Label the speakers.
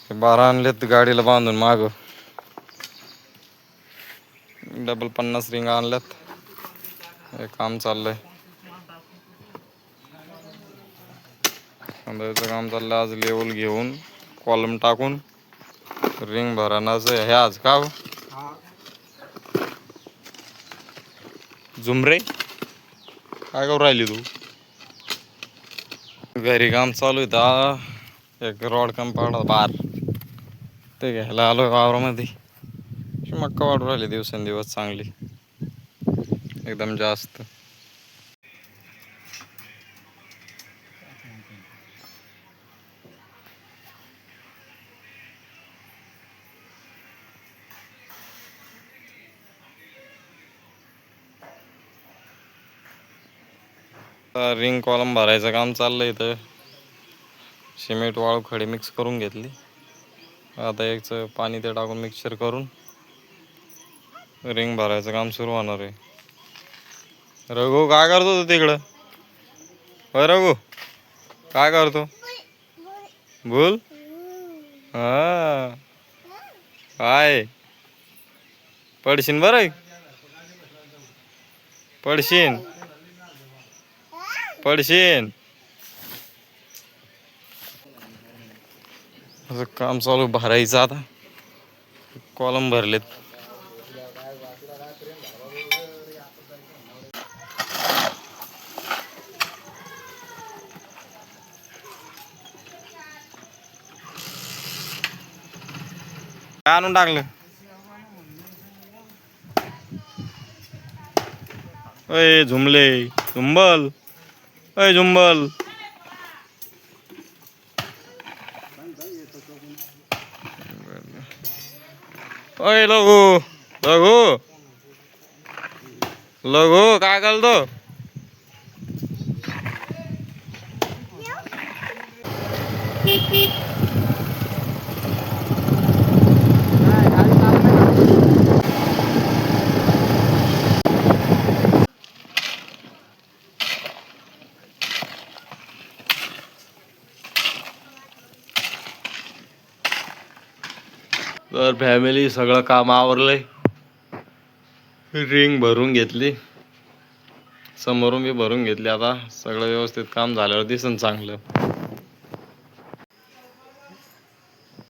Speaker 1: 12 आणलेत गाडीला बांधून माग. डबल 50 रिंग आणल्यात. हे काम चाललंय. अंदाजाचं काम चाललं. आज लेवल घेऊन कॉलम टाकून रिंग भरानाच हे आज का झुमरे काय करू राहिली तू? घरी काम चालू आहे. एक रॉड कंपाऊंड बार ते घ्यायला आलो वावरामध्ये. मक्का वाढू राहिली दिवसेंदिवस चांगली एकदम जास्त. रिंग कॉलम भरायचं काम चाललंय. इथं सिमेंट वाळू खडी मिक्स करून घेतली. आता एक पाणी ते टाकून मिक्सचर करून रिंग भरायचं काम सुरू होणार आहे. रघु काय करतो तू तिकडं? होय रघु काय करतो? बोल. हा काय पडशीन बरं. पडशीन पडशीन. असं काम चालू भरायचं. आता कॉलम भरलेत. काय आणून टाकलं? अय झुमले झुंबल. अय झुंबल. अय लघु लघु लघु काय करतो? तर फॅमिली सगळं काम आवरलंय. रिंग भरून घेतली. समोरून बी भरून घेतली. आता सगळं व्यवस्थित काम झाल्यावर दिसन चांगलं.